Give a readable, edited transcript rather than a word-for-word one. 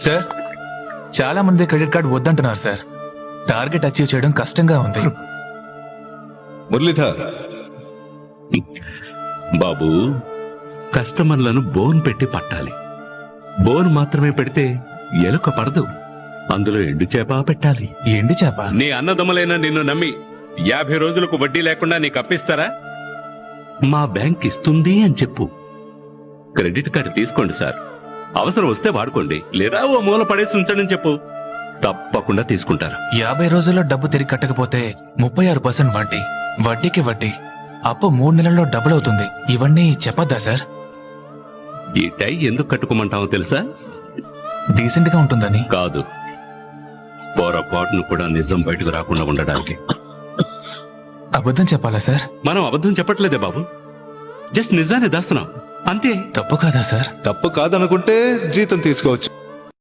Sir, చాలా మంది credit card వద్దంటున్నారు సార్. టార్గెట్ అచీవ్ చేయడం కష్టంగా ఉంది. మురళీధర్, బాబు, కస్టమర్లను బోన్ పెట్టి పట్టాలి. బోన్ మాత్రమే పెడితే ఎలుక పడదు. అందులో ఎండు చేప పెట్టాలి. ఎండి చేప? నీ అన్నదమ్ములైన నిన్ను నమ్మి 50 రోజులకు వడ్డీ లేకుండా నీకు అప్పిస్తారా? మా బ్యాంక్ ఇస్తుంది అని చెప్పు. క్రెడిట్ కార్డు తీసుకోండి సార్, అవసరం వస్తే వాడుకోండి, లేదా ఓ మూల పడేసి ఉంచండి చెప్పు. తప్పకుండా తీసుకుంటారు. 50 రోజుల్లో డబ్బు తిరిగి కట్టకపోతే 36% వడ్డీ, వడ్డీకి వడ్డీ. అప్పు 3 నెలల్లో డబుల్ అవుతుంది. ఇవన్నీ చెప్పొద్దా సార్? ఈ టై ఎందుకు కట్టుకోమంటావో తెలుసా? డీసెంట్ గా ఉంటుందని కాదు, పొరపాటును కూడా నిజం బయటకు రాకుండా ఉండడానికి. అబద్ధం చెప్పాలా సార్? మనం అబద్ధం చెప్పట్లేదే బాబు, జస్ట్ నిజాన్ని దాస్తున్నాం అంతే. తప్పు కాదా సార్? తప్పు కాదనుకుంటే జీతం తీసుకోవచ్చు.